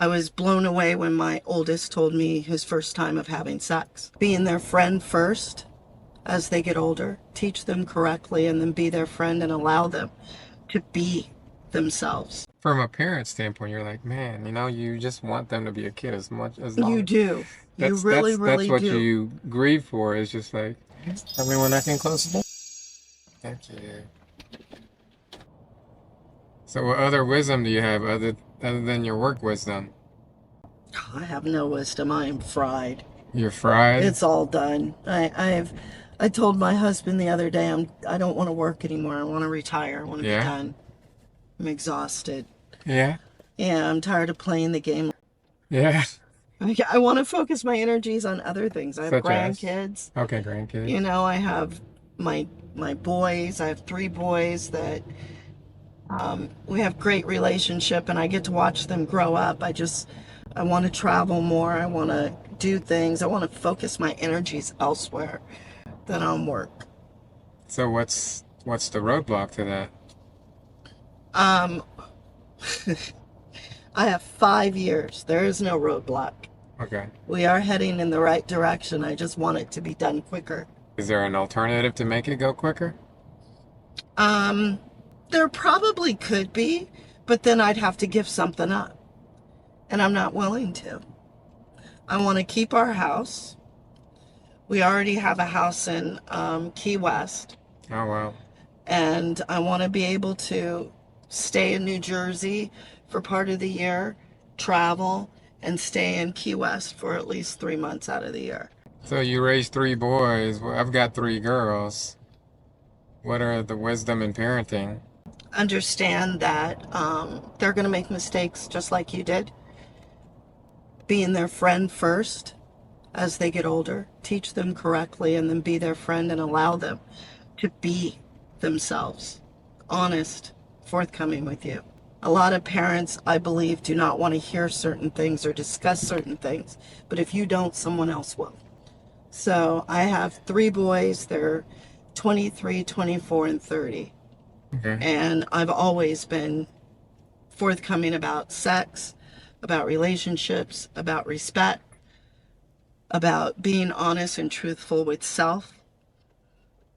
I was blown away when my oldest told me his first time of having sex. Being their friend first as they get older, teach them correctly, and then be their friend and allow them to be themselves. From a parent standpoint, you're like, man, you just want them to be a kid as long You as do. You that's really, that's that's really what do. you grieve for. Is just like, tell me when I can close the door. Thank you. So, what other wisdom do you have other than your work wisdom? I have no wisdom. I am fried. You're fried. It's all done. I told my husband the other day I don't want to work anymore. I want to retire. I want to be Yeah. done. I'm exhausted. Yeah. Yeah, I'm tired of playing the game. Yeah. I want to focus my energies on other things. I have Such as. grandkids. Okay, grandkids. I have my boys. I have 3 boys that we have great relationship, and I get to watch them grow up. I want to travel more. I want to do things. I want to focus my energies elsewhere than on work. So what's the roadblock to that? Um, I have 5 years. There is no roadblock. Okay. We are heading in the right direction. I just want it to be done quicker. Is there an alternative to make it go quicker? There probably could be, but then I'd have to give something up, and I'm not willing to. I want to keep our house. We already have a house in Key West, Oh, wow. and I want to be able to stay in New Jersey for part of the year, travel, and stay in Key West for at least 3 months out of the year. So you raised 3 boys. Well, I've got 3 girls. What are the wisdom in parenting? Understand that they're going to make mistakes just like you did. Being their friend first as they get older, teach them correctly, and then be their friend and allow them to be themselves, honest, forthcoming with you. A lot of parents, I believe, do not want to hear certain things or discuss certain things, but if you don't, someone else will. So I have 3 boys. They're 23, 24, and 30. Okay. And I've always been forthcoming about sex, about relationships, about respect, about being honest and truthful with self.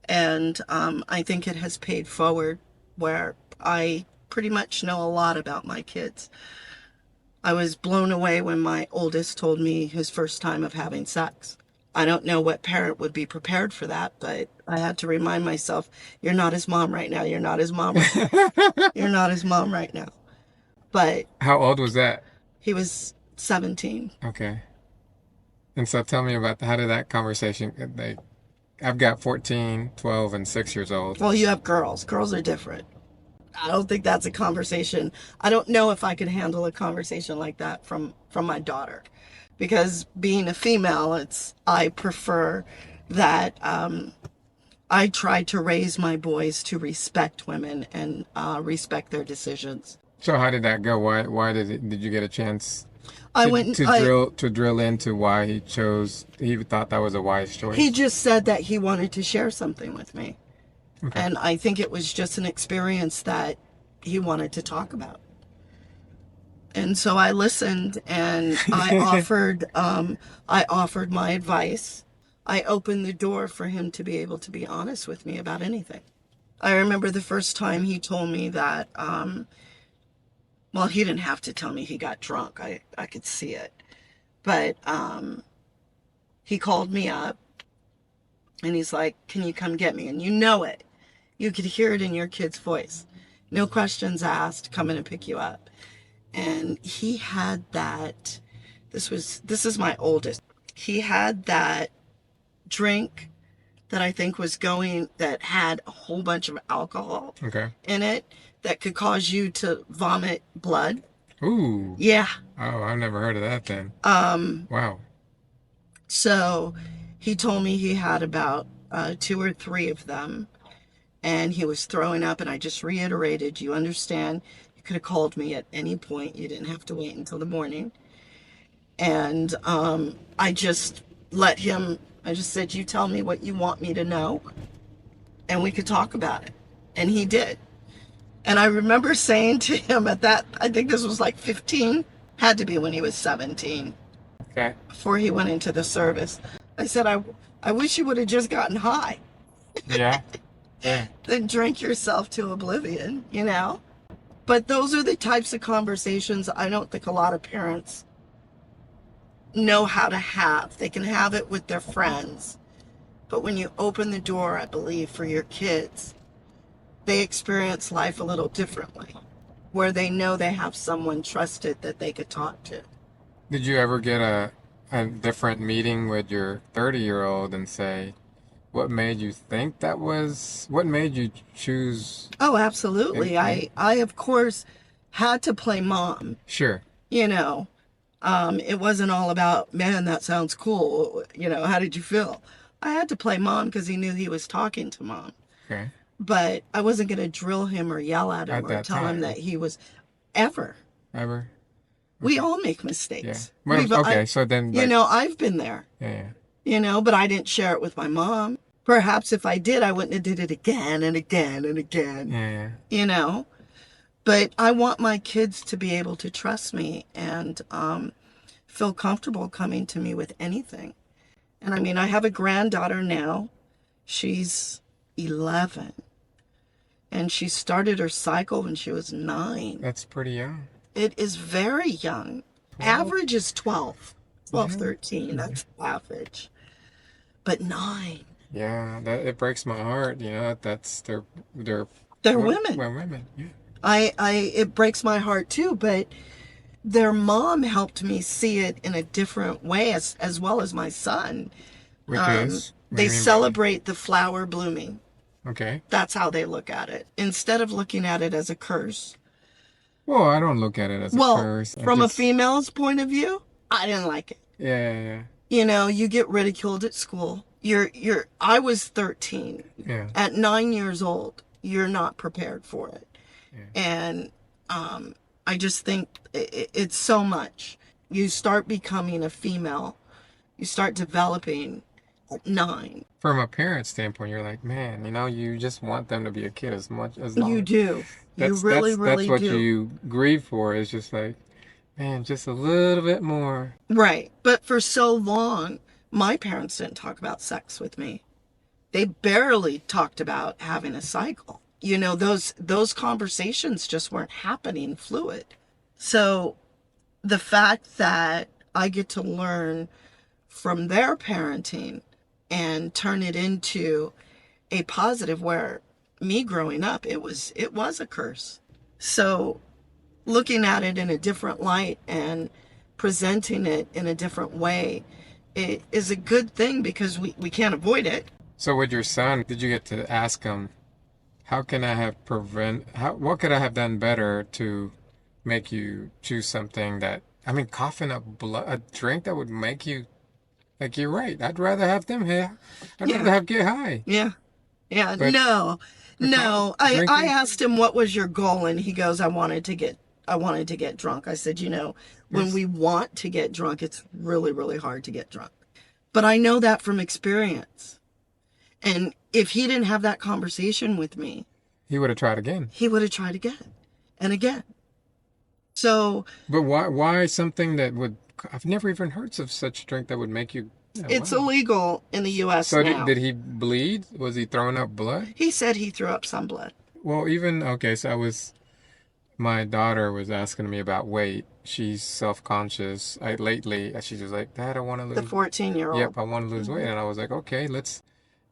And I think it has paid forward where I pretty much know a lot about my kids. I was blown away when my oldest told me his first time of having sex. I don't know what parent would be prepared for that, but I had to remind myself, you're not his mom right now. You're not his mom. You're not his mom right now. But How old was that? he was 17. Okay. And so tell me about how did that conversation, I've got 14, 12, and 6 years old. Well, you have girls. Girls are different. I don't think that's a conversation. I don't know if I could handle a conversation like that from my daughter. Because being a female, I prefer that I try to raise my boys to respect women and respect their decisions. So how did that go? Why did you get a chance I to, went. to drill into why he thought that was a wise choice? He just said that he wanted to share something with me, Okay. and I think it was just an experience that he wanted to talk about. And so I listened, and I offered my advice. I opened the door for him to be able to be honest with me about anything. I remember the first time he told me that, well, he didn't have to tell me he got drunk. I could see it. But he called me up, and he's like, can you come get me? And you know it. You could hear it in your kid's voice. No questions asked, coming to pick you up. And he had that, this is my oldest. He had that drink that I think that had a whole bunch of alcohol Okay. in it that could cause you to vomit blood. Ooh. Yeah. Oh, I've never heard of that then. Wow. So he told me he had about 2 or 3 of them, and he was throwing up, and I just reiterated, you understand, you could have called me at any point. You didn't have to wait until the morning. And I just said, you tell me what you want me to know, and we could talk about it. And he did. And I remember saying to him at that, I think this was like 15, Had to be when he was 17, Okay. before he went into the service. I said, I wish you would have just gotten high Yeah. Yeah. than drink yourself to oblivion, you know? But those are the types of conversations I don't think a lot of parents know how to have. They can have it with their friends. But when you open the door, I believe, for your kids, they experience life a little differently, where they know they have someone trusted that they could talk to. Did you ever get a different meeting with your 30-year-old and say, what made you think that was, what made you choose? Oh, absolutely. And I of course, had to play mom, sure. you know. It wasn't all about, man, that sounds cool. You know, how did you feel? I had to play mom because he knew he was talking to mom. Okay. But I wasn't going to drill him or yell at him At or that tell him time. that he was ever. Ever? We Okay. all make Yeah. mistakes. Well, okay. So then, You like, know, I've been there, yeah, you know, but I didn't share it with my mom. Perhaps if I did, I wouldn't have did it again and again and again, yeah, yeah. you know. But I want my kids to be able to trust me and feel comfortable coming to me with anything. And I mean, I have a granddaughter now. She's 11. And she started her cycle when she was 9. That's pretty young. It is very young. 12? Average is 12. 12, Yeah. 13. That's average. But 9. Yeah, that it breaks my heart. You know, that's they're They're well, women. well, women. Yeah. It breaks my heart too, but their mom helped me see it in a different way as well as my son. Which is? What do They you mean by celebrate the flower blooming. that? Okay. That's how they look at it. Instead of looking at it as a curse. Well, I don't look at it as a Well, curse. I from a just, female's point of view, I didn't like it. yeah, You know, you get ridiculed at school. I was 13. yeah. At 9 years old, you're not prepared for it. Yeah. And I just think it's so much. You start becoming a female. You start developing at 9. From a parent standpoint, you're like, man, you know, you just want them to be a kid as much as long. You do. You really, really that's what do. you grieve for. Is just like, man, just a little bit more. Right. But for so long, my parents didn't talk about sex with me. They barely talked about having a cycle. You know, those conversations just weren't happening fluid. So the fact that I get to learn from their parenting and turn it into a positive, where me growing up, it was a curse. So looking at it in a different light and presenting it in a different way, it is a good thing because we can't avoid it. So with your son, did you get to ask him, how can I have what could I have done better to make you choose something that, I mean, coughing up blood, a drink that would make you, like, you're right. I'd rather have them here. I'd Yeah. rather have get high. Yeah. Yeah. But No. I drinking, asked him what was your goal, and he goes, I wanted to get drunk. I said, you know, when Yes. we want to get drunk, it's really, really hard to get drunk. But I know that from experience. And if he didn't have that conversation with me, he would have tried again. he would have tried again and again. So But why something that would, I've never even heard of such a drink that would make you, yeah, it's wow. illegal in the U.S. So now. did he bleed? Was he throwing up blood? He said he threw up some blood. Well, okay, so my daughter was asking me about weight. She's self-conscious. Lately, she was like, Dad, I want to lose. The 14-year-old. Yep, I want to lose weight. And I was like, okay,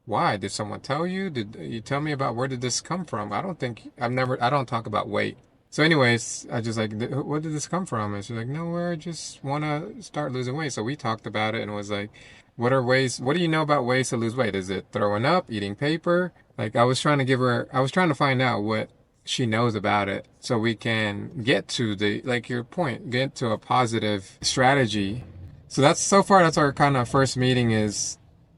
why? Did someone tell you? Did you tell me about where did this come from? I don't talk about weight. So anyways, I just like, where did this come from? And she's like, nowhere, I just want to start losing weight. So we talked about it and was like, what do you know about ways to lose weight? Is it throwing up, eating paper? Like I was trying to find out what she knows about it so we can get to your point, get to a positive strategy. So far, that's our kind of first meeting, is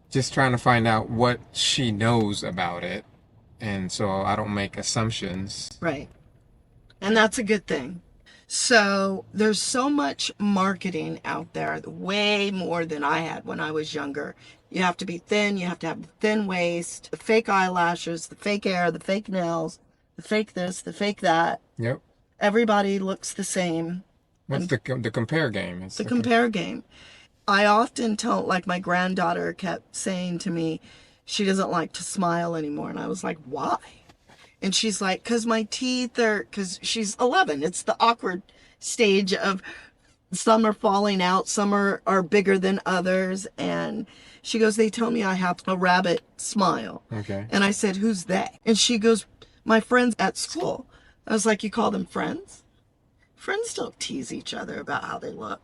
just trying to find out what she knows about it. And so I don't make assumptions. Right. And that's a good thing. So there's so much marketing out there, way more than I had when I was younger. You have to be thin. You have to have the thin waist, the fake eyelashes, the fake hair, the fake nails, the fake this, the fake that. Yep. Everybody looks the same. What's the compare game? It's The compare game. I often tell, like my granddaughter kept saying to me, she doesn't like to smile anymore. And I was like, why? And she's like, because my teeth are, because she's 11. It's the awkward stage of some are falling out, some are bigger than others. And she goes, they tell me I have a rabbit smile. Okay. And I said, who's they? And she goes, my friends at school. I was like, you call them friends? Friends don't tease each other about how they look.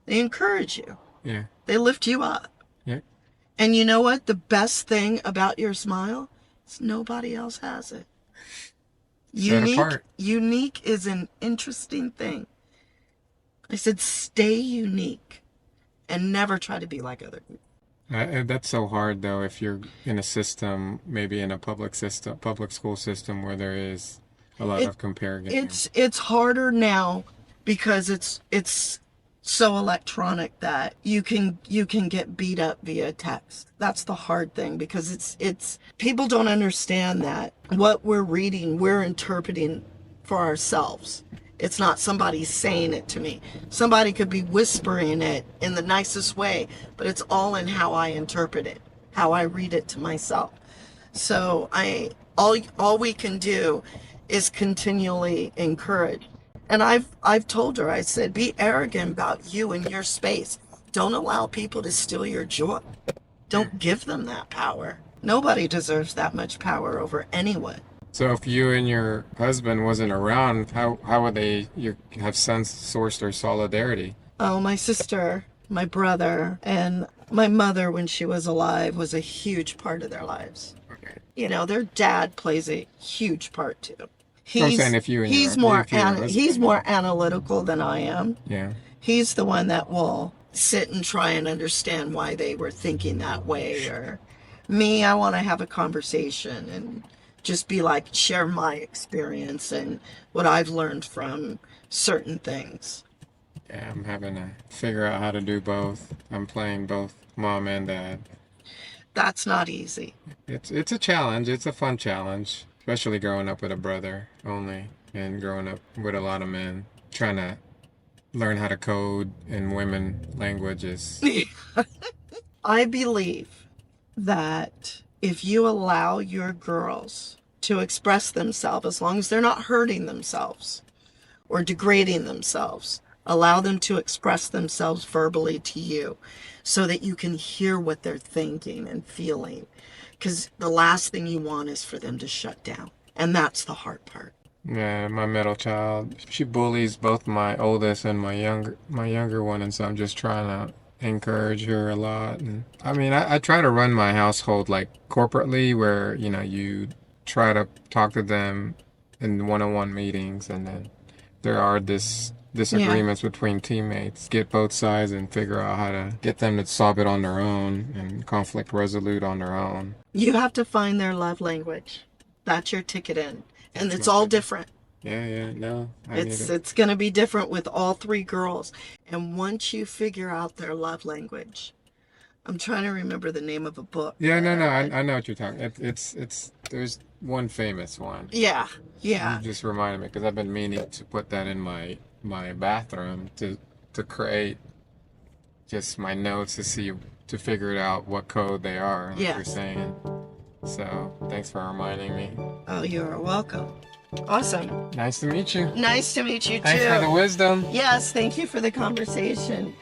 They encourage you. Yeah. They lift you up. Yeah. And you know what? The best thing about your smile is nobody else has it. Unique is an interesting thing. I said, stay unique and never try to be like other people. That's so hard though if you're in a system, maybe in a public school system where there is a lot of compare games. It's harder now because it's so electronic that you can get beat up via text. That's the hard thing, because it's people don't understand that what we're reading, we're interpreting for ourselves. It's not somebody saying it to me. Somebody could be whispering it in the nicest way, but it's all in how I interpret it, how I read it to myself. So all we can do is continually encourage. And I've told her, I said, be arrogant about you and your space. Don't allow people to steal your joy. Don't give them that power. Nobody deserves that much power over anyone. So if you and your husband wasn't around, how would you have sourced their solidarity? Oh, my sister, my brother, and my mother, when she was alive, was a huge part of their lives. Okay. You know, their dad plays a huge part too. I'm saying if you and he's more analytical than I am. Yeah. He's the one that will sit and try and understand why they were thinking that way. Or me, I want to have a conversation and just be like, share my experience and what I've learned from certain things. Yeah, I'm having to figure out how to do both. I'm playing both mom and dad. That's not easy. It's a challenge. It's a fun challenge, especially growing up with a brother only and growing up with a lot of men, trying to learn how to code in women languages. I believe that if you allow your girls to express themselves, as long as they're not hurting themselves or degrading themselves, allow them to express themselves verbally to you so that you can hear what they're thinking and feeling. Because the last thing you want is for them to shut down. And that's the hard part. Yeah, my middle child, she bullies both my oldest and my younger one, and so I'm just trying to encourage her a lot. And I mean, I try to run my household like corporately, where you try to talk to them in one-on-one meetings, and then there are disagreements between teammates, get both sides and figure out how to get them to solve it on their own and conflict resolute on their own. You have to find their love language. That's your ticket in. And it's all different. Yeah, no. It's going to be different with all three girls. And once you figure out their love language, I'm trying to remember the name of a book. Yeah, no, I know what you're talking. It's there's one famous one. Yeah. You just reminded me, because I've been meaning to put that in my bathroom to create just my notes to figure it out what code they are, like you're saying. So thanks for reminding me. Oh, you're welcome. Awesome. Nice to meet you. Nice to meet you too. Thanks for the wisdom. Yes, thank you for the conversation.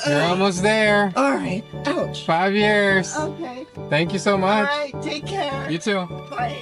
You're almost there. All right. Ouch. 5 years. Okay. Thank you so much. All right. Take care. You too. Bye.